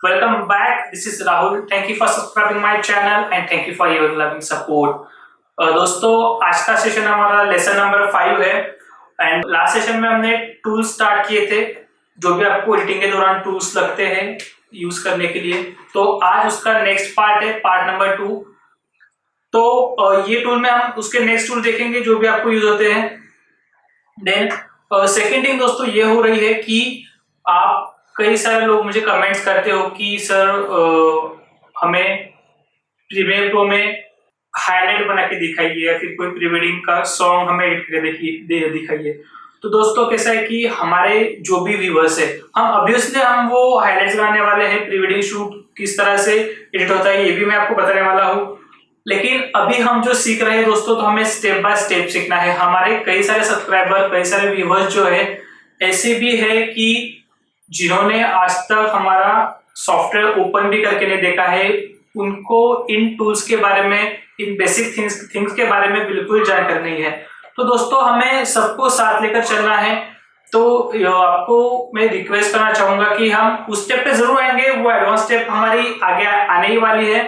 Welcome back. This is Rahul. Thank you for subscribing my channel and thank you for your loving support. दोस्तों आज का session हमारा lesson number 5 है and last session में हमने tools start किए थे जो भी आपको एडिटिंग के दौरान टूल्स लगते हैं यूज करने के लिए। तो आज उसका नेक्स्ट पार्ट है पार्ट नंबर 2। तो ये टूल में हम उसके नेक्स्ट टूल देखेंगे जो भी आपको यूज होते हैं। देन सेकेंड थिंग दोस्तों ये हो रही है कि आप कई सारे लोग मुझे कमेंट्स करते हो कि सर हमें प्रीमियर प्रो में हाईलाइट बना के दिखाइए या फिर कोई प्री वेडिंग का सॉन्ग हमें एडिट करके दिखाइए। तो दोस्तों कैसा है कि हमारे जो भी व्यूवर्स है हम ऑब्वियसली हम वो हाईलाइट्स बनाने वाले हैं। प्री वेडिंग शूट किस तरह से एडिट होता है ये भी मैं आपको बताने वाला हूँ। लेकिन अभी हम जो सीख रहे हैं दोस्तों तो हमें स्टेप बाय स्टेप सीखना है। हमारे कई सारे सब्सक्राइबर कई सारे व्यूवर्स जो है ऐसे भी है कि जिन्होंने आज तक हमारा सॉफ्टवेयर ओपन भी करके नहीं देखा है, उनको इन टूल्स के बारे में इन बेसिक थिंग्स के बारे में बिल्कुल जानकारी नहीं है। तो दोस्तों हमें सबको साथ लेकर चलना है। तो आपको मैं रिक्वेस्ट करना चाहूंगा कि हम उस स्टेप पे जरूर आएंगे, वो एडवांस स्टेप हमारी आगे आने ही वाली है।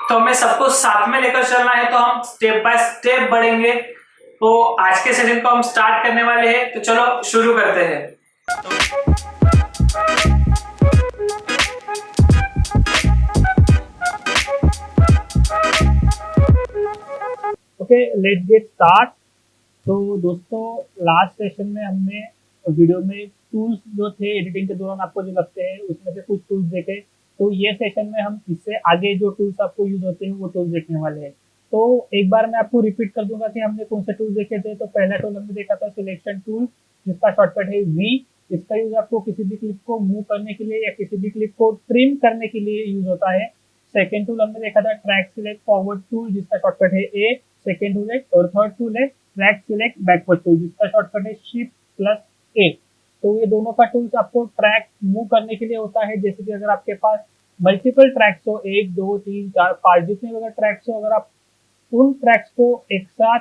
तो हमें सबको साथ में लेकर चलना है तो हम स्टेप बाय स्टेप बढ़ेंगे। तो आज के सेशन को हम स्टार्ट करने वाले हैं, तो चलो शुरू करते हैं। Okay, let's get start. तो दोस्तों लास्ट सेशन में हमने वीडियो में टूल्स जो थे एडिटिंग के दौरान आपको जो लगते हैं उसमें से कुछ टूल्स देखे। तो ये सेशन में हम इससे आगे जो टूल्स आपको यूज होते हैं वो टूल्स देखने वाले हैं। तो एक बार मैं आपको रिपीट कर दूंगा कि हमने कौन से टूल्स देखे थे। तो पहला टूल हमने देखा था सिलेक्शन टूल जिसका शॉर्टकट है वी। इसका यूज आपको किसी भी क्लिप को मूव करने के लिए या किसी भी क्लिप को ट्रिम करने के लिए यूज होता है। सेकेंड टूल हमने देखा था ट्रैक सिलेक्ट फॉरवर्ड टूल जिसका शॉर्टकट है ए। सेकेंड टूल है और थर्ड टूल है ट्रैक सिलेक्ट बैकवर्ड टूल जिसका शॉर्टकट है शिफ्ट प्लस ए। तो ये दोनों का टूल्स आपको ट्रैक मूव करने के लिए होता है। जैसे कि अगर आपके पास मल्टीपल ट्रैक्स हो 1 2 3 4 5 जितने भी अगर ट्रैक्स हो, अगर आप उन ट्रैक्स को एक साथ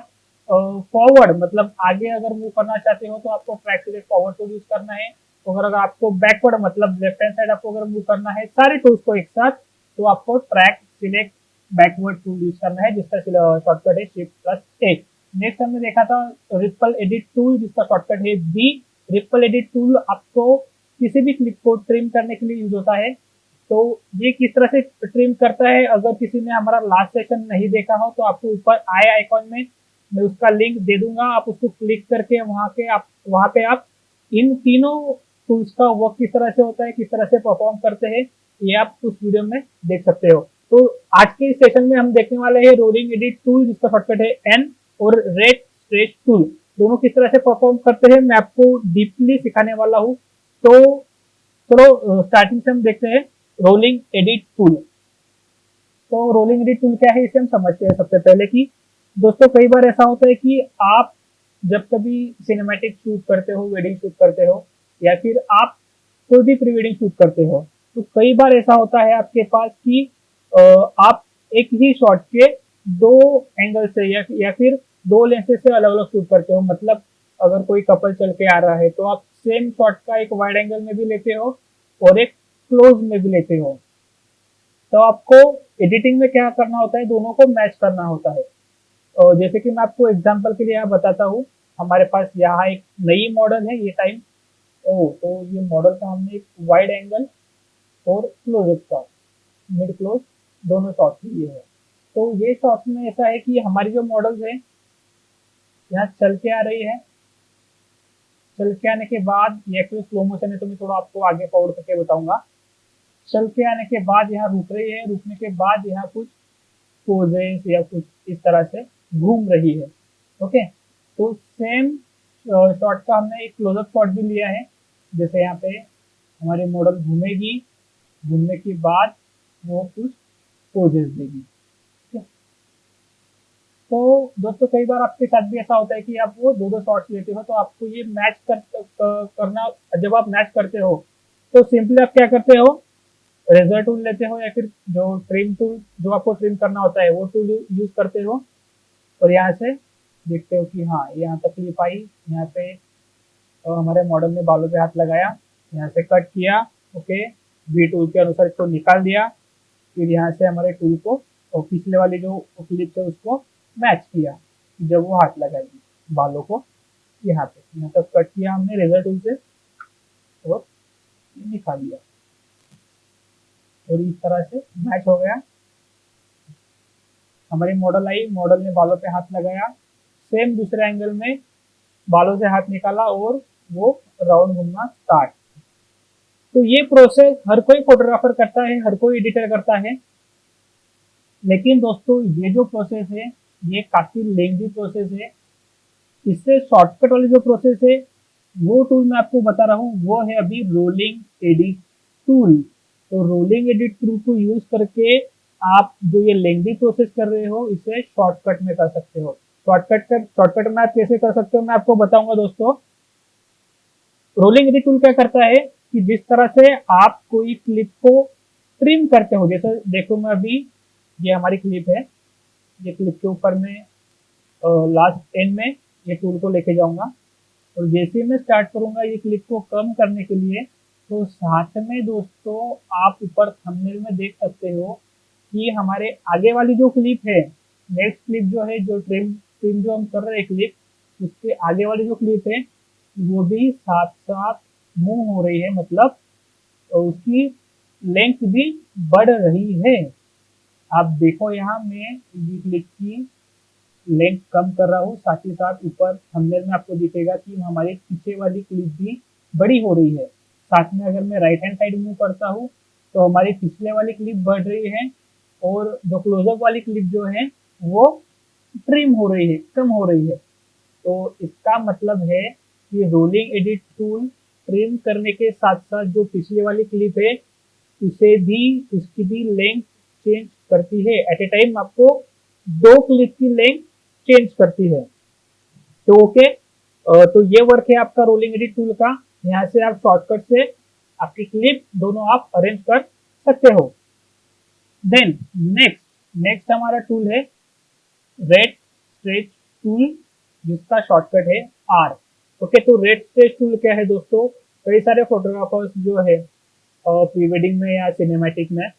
फॉरवर्ड मतलब आगे अगर मूव करना चाहते हो तो आपको track select forward tool use करना है। अगर आपको बैकवर्ड मतलब लेफ्ट हैंड साइड आपको अगर मूव करना है सारे टूल्स को एक साथ तो आपको track select backward tool use करना है जिसका शॉर्टकट है शिफ्ट प्लस ए। नेक्स्ट हमने देखा था रिपल एडिट टूल जिसका शॉर्टकट है बी। रिपल एडिट टूल आपको किसी भी क्लिप को ट्रिम करने के लिए यूज होता है। तो ये किस तरह से ट्रिम करता है, अगर किसी ने हमारा लास्ट सेशन नहीं देखा हो तो आपको ऊपर आई आइकॉन में मैं उसका लिंक दे दूंगा। आप उसको क्लिक करके वहां पे आप इन तीनों टूल्स का वर्क किस तरह से होता है, किस तरह से परफॉर्म करते हैं, ये आप उस वीडियो में देख सकते हो। तो आज के इस सेशन में हम देखने वाले हैं रोलिंग एडिट टूल जिसका शॉर्टकट है एन और रेड स्ट्रेच टूल। दोनों किस तरह से परफॉर्म करते हैं मैं आपको डीपली सिखाने वाला हूँ। तो चलो स्टार्टिंग से हम देखते हैं रोलिंग एडिट टूल। तो रोलिंग एडिट टूल क्या है इसे हम समझते हैं सबसे पहले कि दोस्तों कई बार ऐसा होता है कि आप जब कभी सिनेमैटिक शूट करते हो, वेडिंग शूट करते हो या फिर आप कोई भी प्री वेडिंग शूट करते हो तो कई बार ऐसा होता है आपके पास कि आप एक ही शॉट के दो एंगल से या फिर दो लेंसेज से अलग अलग शूट करते हो। मतलब अगर कोई कपल चल के आ रहा है तो आप सेम शॉट का एक वाइड एंगल में भी लेते हो और एक क्लोज में भी लेते हो। तो आपको एडिटिंग में क्या करना होता है, दोनों को मैच करना होता है। और जैसे कि मैं आपको एग्जांपल के लिए यहाँ बताता हूँ, हमारे पास यहाँ एक नई मॉडल है ये टाइम। तो ये मॉडल का हमने एक वाइड एंगल और क्लोज शॉट मिड क्लोज दोनों शॉट लिए है। तो ये शॉट में ऐसा है कि हमारी जो मॉडल्स है यहाँ चल के आ रही है। चल के आने के बाद ये एक्चुअली स्लो मोशन है तो मैं थोड़ा आपको आगे फॉरवर्ड करके बताऊंगा। चल के आने के बाद यहाँ रुक रही है, रुकने के बाद यहाँ कुछ पोजेस या कुछ इस तरह से घूम रही है। ओके, तो सेम शॉट का हमने एक क्लोजअप शॉट भी लिया है। जैसे यहाँ पे हमारी मॉडल घूमेगी, घूमने के बाद वो कुछ पोजेस देगी। तो दोस्तों कई बार आपके साथ भी ऐसा होता है कि आप वो दो दो शॉट्स लेते हो तो आपको ये मैच करना, जब आप मैच करते हो तो सिंपली आप क्या करते हो, रेजर टूल लेते हो या फिर जो ट्रिम टूल जो आपको ट्रिम करना होता है वो टूल यूज करते हो और यहाँ से देखते हो कि हाँ यहाँ तकलीफ आई, यहाँ पे हमारे मॉडल ने बालों पे हाथ लगाया, यहाँ से कट किया। ओके, वी टूल के अनुसार इसको निकाल दिया। फिर यहाँ से हमारे टूल को और पिछले वाली जो क्लिप है उसको मैच किया जब वो हाथ लगाएगी बालों को यहाँ पे। यहाँ तक कट किया हमने रेजर टूल से और निकाल लिया और इस तरह से मैच हो गया। हमारी मॉडल आई, मॉडल ने बालों पे हाथ लगाया, सेम दूसरे एंगल में बालों से हाथ निकाला और वो राउंड घूमना स्टार्ट। तो ये प्रोसेस हर कोई फोटोग्राफर करता है, हर कोई एडिटर करता है, लेकिन दोस्तों ये जो प्रोसेस है ये काफी लेंथी प्रोसेस है। इससे शॉर्टकट वाली जो प्रोसेस है वो टूल मैं आपको बता रहा हूँ, वो है अभी रोलिंग एडिट टूल। तो रोलिंग एडिट टूल को यूज करके आप जो ये लेंथी प्रोसेस कर रहे हो इसे शॉर्टकट में कर सकते हो। शॉर्टकट में आप कैसे कर सकते हो मैं आपको बताऊंगा दोस्तों। रोलिंग एडिट टूल क्या करता है कि जिस तरह से आप कोई क्लिप को ट्रिम करते हो, जैसे देखो मैं अभी ये हमारी क्लिप है, ये क्लिप के ऊपर में लास्ट एंड में ये टूल को लेके जाऊंगा और जैसे मैं स्टार्ट करूंगा ये क्लिप को कम करने के लिए, तो साथ में दोस्तों आप ऊपर थंबनेल में देख सकते हो कि हमारे आगे वाली जो क्लिप है, नेक्स्ट क्लिप जो है, जो ट्रिम जो हम कर रहे हैं क्लिप, उसके आगे वाली जो क्लिप है वो भी साथ साथ मूव हो रही है, मतलब उसकी लेंथ भी बढ़ रही है। आप देखो यहाँ मैं ये क्लिप की लेंथ कम कर रहा हूँ, साथ ही साथ ऊपर थंबनेल में आपको दिखेगा कि हमारी पीछे वाली क्लिप भी बड़ी हो रही है। साथ में अगर मैं राइट हैंड साइड मूव करता हूँ तो हमारी पिछले वाली क्लिप बढ़ रही है और जो क्लोजअप वाली क्लिप जो है वो ट्रिम हो रही है, कम हो रही है। तो इसका मतलब है कि रोलिंग एडिट टूल ट्रिम करने के साथ साथ जो पिछले वाली क्लिप है उसे भी, उसकी भी लेंथ चेंज करती है। एट ए टाइम आपको दो क्लिप की लेंथ चेंज करती है। तो ओके, तो ये वर्क है आपका रोलिंग एडिट टूल का। यहाँ से आप शॉर्टकट से आपकी क्लिप दोनों आप अरेंज कर सकते हो। देन नेक्स्ट हमारा टूल है रेड स्ट्रेच टूल, जिसका शॉर्टकट है आर। ओके, तो रेड स्ट्रेच टूल क्या है दोस्तों? कई सारे फोटोग्राफर्स जो है प्री वेडिंग में या सिनेमैटिक में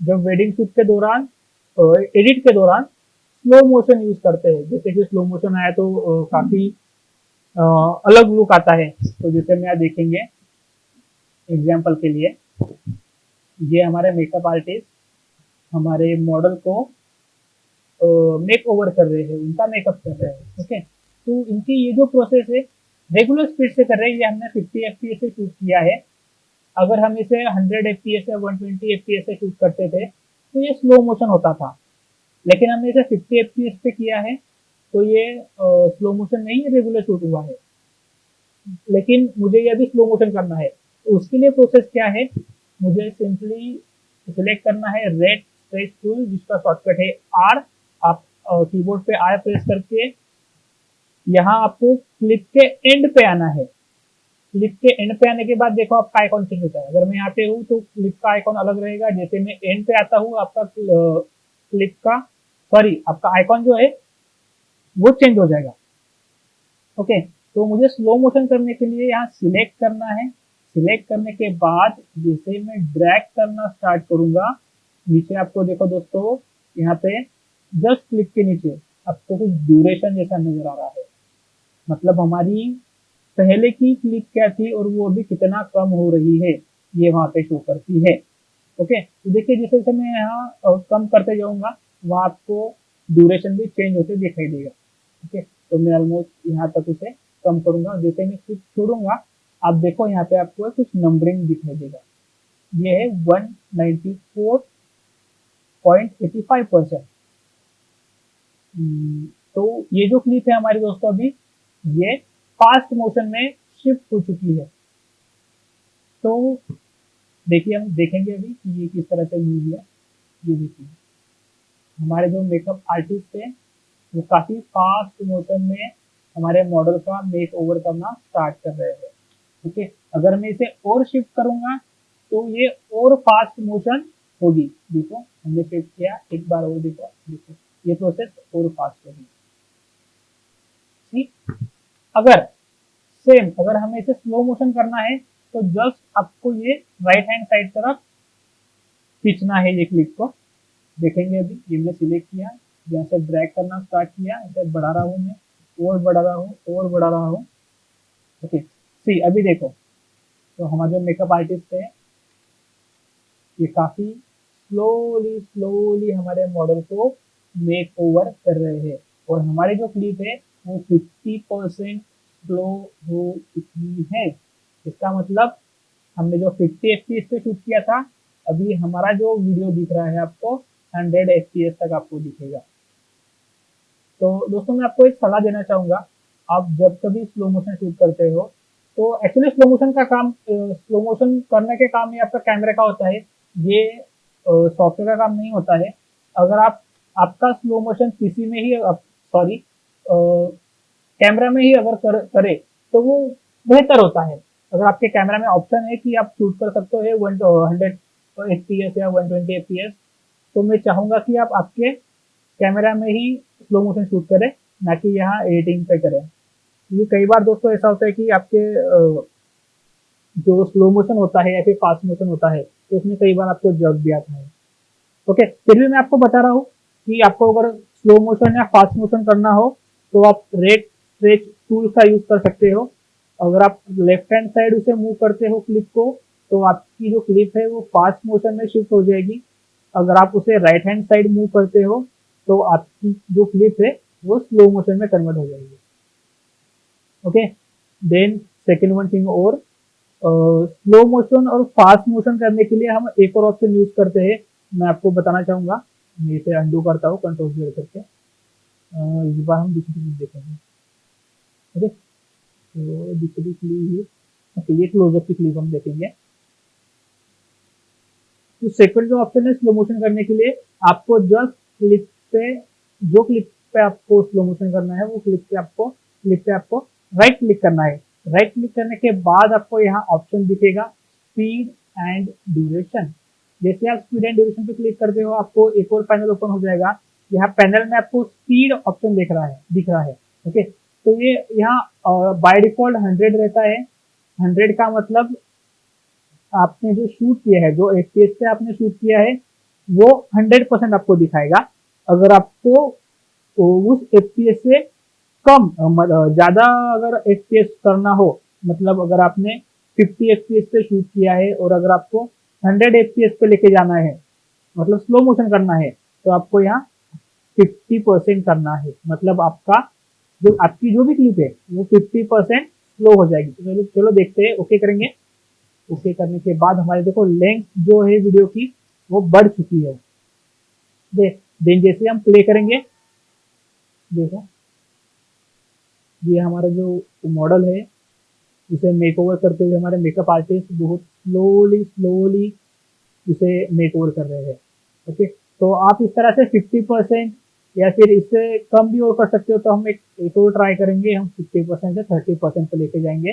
जब वेडिंग शूट के दौरान एडिट के दौरान स्लो मोशन यूज करते हैं। जैसे कि स्लो मोशन आया तो काफी अलग लुक आता है। तो जैसे मैं यहाँ देखेंगे एग्जाम्पल के लिए, ये हमारे मेकअप आर्टिस्ट हमारे मॉडल को मेक ओवर कर रहे हैं, उनका मेकअप कर रहे हैं। ओके, तो इनकी ये जो प्रोसेस है रेगुलर स्पीड से कर रहे हैं। ये हमने 50 fps से शूट किया है। अगर हम इसे 100 fps या 120 fps से शूट करते थे तो ये स्लो मोशन होता था, लेकिन हमने इसे 50 fps पे किया है तो ये स्लो मोशन नहीं, रेगुलर शूट हुआ है। लेकिन मुझे ये अभी स्लो मोशन करना है, तो उसके लिए प्रोसेस क्या है, मुझे सिंपली सिलेक्ट करना है रेड स्ट्रेच टूल, जिसका शॉर्टकट है आर। आप कीबोर्ड पे आर प्रेस करके यहाँ आपको क्लिप के एंड पे आना है। क्लिप के एंड पे आने के बाद देखो आपका आइकॉन चेंज होता है। अगर मैं यहाँ पे हूँ तो क्लिप का आइकॉन अलग रहेगा, जैसे मैं एंड पे आता हूँ आपका क्लिप का आपका आइकॉन जो है वो चेंज हो जाएगा। ओके, तो मुझे स्लो मोशन करने के लिए यहाँ सिलेक्ट करना है। सिलेक्ट करने के बाद जैसे मैं ड्रैग करना स्टार्ट करूंगा नीचे, आपको देखो दोस्तों यहाँ पे जस्ट क्लिक के नीचे आपको कुछ ड्यूरेशन जैसा नजर आ रहा है, मतलब हमारी पहले की क्लिप क्या थी और वो अभी कितना कम हो रही है ये वहां पे शो करती है। ओके, तो देखिए जैसे जैसे मैं यहाँ कम करते जाऊंगा वहां आपको ड्यूरेशन भी चेंज होते दिखाई देगा। ओके, तो मैं ऑलमोस्ट यहाँ तक उसे कम करूंगा। जैसे मैं क्लिप छोड़ूंगा आप देखो यहाँ पे आपको कुछ नंबरिंग दिखाई देगा। ये है 194.85%। तो ये जो क्लिप है हमारी दोस्तों अभी ये फास्ट मोशन में शिफ्ट हो चुकी है। तो देखिए हम देखेंगे अभी कि ये किस तरह से मूव है। ये देखिए हमारे जो मेकअप आर्टिस्ट है वो काफी फास्ट मोशन में हमारे मॉडल का मेक ओवर करना स्टार्ट कर रहे हैं। ओके, अगर मैं इसे और शिफ्ट करूंगा तो ये और फास्ट मोशन होगी। देखो हमने शिफ्ट किया, एक बार और देखो, ये प्रोसेस और फास्ट होगी। ठीक, अगर हमें इसे स्लो मोशन करना है तो जस्ट आपको ये राइट हैंड साइड तरफ खींचना है ये क्लिप को। देखेंगे अभी ये मैंने सिलेक्ट किया, जैसे ड्रैग करना स्टार्ट किया, ऐसे बढ़ा रहा हूँ मैं, और बढ़ा रहा हूँ और बढ़ा रहा हूँ। ओके सी अभी देखो, तो हमारे जो मेकअप आर्टिस्ट है ये काफी स्लोली स्लोली हमारे मॉडल को मेक ओवर कर रहे हैं, और हमारी जो क्लिप है वो 50% स्लो हो चुकी है। इसका मतलब हमने जो 50 fps पे शूट किया था, अभी हमारा जो वीडियो दिख रहा है आपको 100 fps तक आपको दिखेगा। तो दोस्तों मैं आपको एक सलाह देना चाहूंगा, आप जब कभी स्लो मोशन शूट करते हो तो एक्चुअली स्लो मोशन का काम, स्लो मोशन करने के काम ये आपका कैमरे का होता है, ये सॉफ्टवेयर का काम नहीं होता है। अगर आपका स्लो मोशन पीसी में ही, सॉरी कैमरा में ही अगर करे तो वो बेहतर होता है। अगर आपके कैमरा में ऑप्शन है कि आप शूट कर सकते हो 100 fps या 120 fps, तो मैं चाहूंगा कि आप आपके कैमरा में ही स्लो मोशन शूट करें, ना कि यहाँ एडिटिंग पे करें। क्योंकि कई बार दोस्तों ऐसा होता है कि आपके जो स्लो मोशन होता है या फिर फास्ट मोशन होता है तो उसमें कई बार आपको जग भी आता है। ओके, फिर भी मैं आपको बता रहा हूँ कि आपको अगर स्लो मोशन या फास्ट मोशन करना हो तो आप रेट स्ट्रेच टूल का यूज कर सकते हो। अगर आप लेफ्ट हैंड साइड उसे मूव करते हो क्लिप को, तो आपकी जो क्लिप है वो फास्ट मोशन में शिफ्ट हो जाएगी। अगर आप उसे राइट हैंड साइड मूव करते हो तो आपकी जो क्लिप है वो स्लो मोशन में कन्वर्ट हो जाएगी। Okay, then second one thing, और स्लो मोशन और फास्ट मोशन करने के लिए हम एक और ऑप्शन यूज करते हैं, मैं आपको बताना चाहूंगा। मैं इसे अंडू करता हूँ कंट्रोल Z करके। इस बार हम दूसरी क्लिप देखेंगे। ओके, तो दूसरी क्लिप, ये क्लोजअप की क्लिप हम देखेंगे। तो सेकंड जो ऑप्शन है स्लो मोशन करने के लिए, आपको जस्ट क्लिप पे, जो क्लिप पे आपको स्लो मोशन करना है वो क्लिप पे आपको राइट क्लिक करना है। राइट क्लिक करने के बाद आपको यहाँ ऑप्शन दिखेगा स्पीड एंड ड्यूरेशन। जैसे आप स्पीड एंड ड्यूरेशन पे क्लिक करते हो आपको एक और पैनल ओपन हो जाएगा। यहाँ पैनल में आपको स्पीड ऑप्शन दिख रहा है। ओके, तो ये यहाँ बाय डिफॉल्ट 100 रहता है। 100 का मतलब आपने जो शूट किया है, जो एफपीएस पे आपने शूट किया है वो 100% आपको दिखाएगा। अगर आपको उस एफपीएस से कम ज्यादा अगर एफपीएस करना हो, मतलब अगर आपने 50 एफपीएस पे शूट किया है और अगर आपको 100 एफपीएस पे लेके जाना है, मतलब स्लो मोशन करना है, तो आपको यहाँ 50% करना है। मतलब आपकी जो भी क्लिप है वो 50% स्लो हो जाएगी। तो चलो देखते हैं, ओके करेंगे। ओके करने के बाद हमारे देखो लेंथ जो है वीडियो की वो बढ़ चुकी है। देन जैसे हम प्ले करेंगे, देखो ये हमारा जो मॉडल है उसे मेक ओवर करते हुए हमारे मेकअप आर्टिस्ट बहुत स्लोली उसे मेक ओवर कर रहे हैं। ओके, तो आप इस तरह से 50% या फिर इससे कम भी और कर सकते हो। तो हम एक और ट्राई करेंगे, हम 50% से 30% पे लेके जाएंगे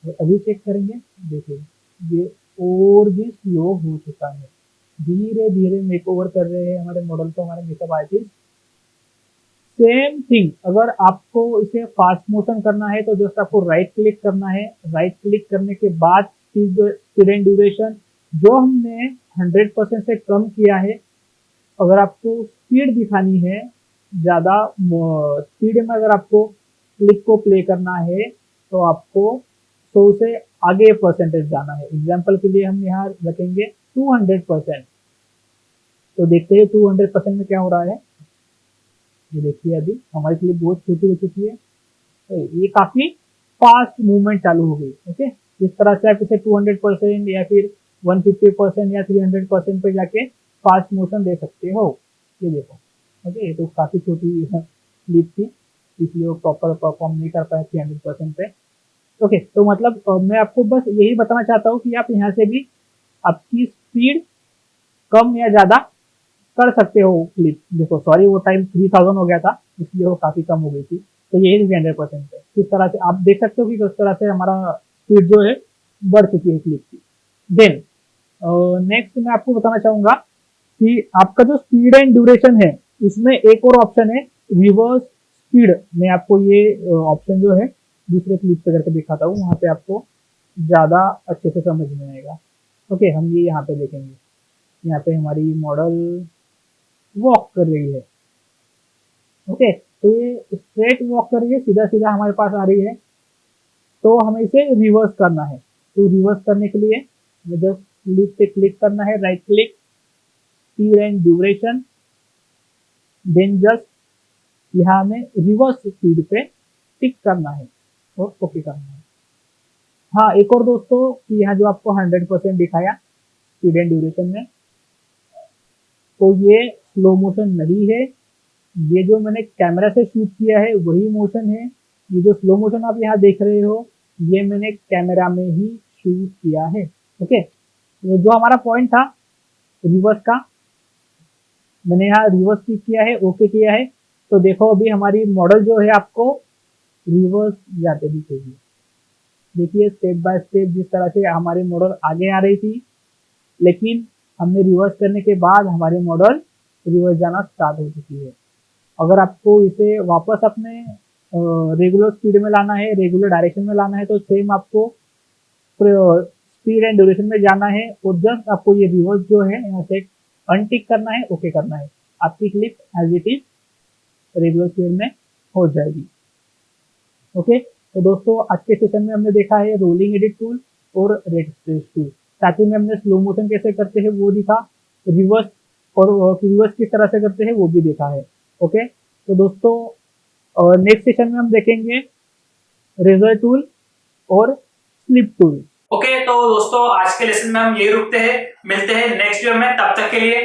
और अभी चेक करेंगे। देखिए ये और भी स्लो हो चुका है, धीरे धीरे मेक ओवर कर रहे हैं हमारे मॉडल को हमारे मेकअप आर्टिस्ट। सेम थिंग, अगर आपको इसे फास्ट मोशन करना है तो जस्ट आपको राइट क्लिक करना है। राइट क्लिक करने के बाद स्पीड एंड ड्यूरेशन जो हमने 100% से कम किया है, अगर आपको स्पीड दिखानी है ज्यादा स्पीड में, अगर आपको क्लिप को प्ले करना है तो आपको 100 से आगे परसेंटेज जाना है। एग्जाम्पल के लिए हम यहाँ रखेंगे 200%। तो देखते हैं 200% में क्या हो रहा है। ये देखिए अभी हमारी क्लिप बहुत छोटी हो चुकी है, तो ये काफी फास्ट मूवमेंट चालू हो गई। ओके, इस तरह से आप इसे 200% या फिर 150% या 300% पे जाके फास्ट मोशन दे सकते हो। ये देखो, ओके, ये तो काफी छोटी क्लिप थी इसलिए वो प्रॉपर परफॉर्म नहीं कर पाए 300% पे। ओके, तो मतलब मैं आपको बस यही बताना चाहता हूँ कि आप यहाँ से भी आपकी स्पीड कम या ज्यादा कर सकते हो क्लिप। देखो सॉरी, वो टाइम 3000 हो गया था इसलिए वो काफी कम हो गई थी, तो यही 300% है। किस तरह से आप देख सकते हो कि किस तरह से हमारा स्पीड जो है बढ़ चुकी है क्लिप की। देन नेक्स्ट मैं आपको बताना चाहूंगा कि आपका जो स्पीड एंड ड्यूरेशन है उसमें एक और ऑप्शन है रिवर्स स्पीड। मैं आपको ये ऑप्शन जो है दूसरे क्लिप पे करके दिखाता हूँ। वहां पे आपको ज़्यादा अच्छे से समझ में आएगा। ओके, हम ये यहाँ पे देखेंगे, यहाँ पे हमारी मॉडल वॉक कर रही है। ओके, तो ये स्ट्रेट वॉक कर रही है, सीधा सीधा हमारे पास आ रही है, तो हमें इसे रिवर्स करना है। तो रिवर्स करने के लिए हमें जस्ट स्लिप पे क्लिक करना है, right click, speed and duration, then just यहाँ हमें रिवर्स स्पीड पे टिक करना है और ओके करना है। हाँ, एक और दोस्तों कि यहाँ जो आपको 100% दिखाया स्पीड एंड ड्यूरेशन में, तो ये स्लो मोशन नहीं है, ये जो मैंने कैमरा से शूट किया है वही मोशन है। ये जो स्लो मोशन आप यहाँ देख रहे हो ये मैंने कैमरा में ही शूट किया है। ओके, तो जो हमारा पॉइंट था रिवर्स का, मैंने यहाँ रिवर्स क्लिक किया है, ओके किया है, तो देखो अभी हमारी मॉडल जो है आपको रिवर्स जाते दिखेगी। देखिए स्टेप बाय स्टेप जिस तरह से हमारी मॉडल आगे आ रही थी, लेकिन हमने रिवर्स करने के बाद हमारी मॉडल रिवर्स जाना स्टार्ट हो चुकी है। अगर आपको इसे वापस अपने रेगुलर स्पीड में लाना है, रेगुलर डायरेक्शन में लाना है, तो सेम आपको स्पीड एंड ड्यूरेशन में जाना है और जस्ट आपको ये रिवर्स जो है यहाँ से अनटिक करना है, ओके करना है, आपकी clip as it is regular speed में हो जाएगी। ओके, तो दोस्तों आज के सेशन में हमने देखा है रोलिंग एडिट टूल और रेड स्ट्रेस टूल, साथ ही में हमने स्लो मोशन कैसे करते हैं वो दिखा, रिवर्स और रिवर्स किस तरह से करते हैं वो भी देखा है। ओके, तो दोस्तों नेक्स्ट सेशन में हम देखेंगे रेजर टूल और स्लिप टूल। ओके, तो दोस्तों आज के लेसन में हम यही रुकते हैं, मिलते हैं नेक्स्ट वीडियो में, तब तक के लिए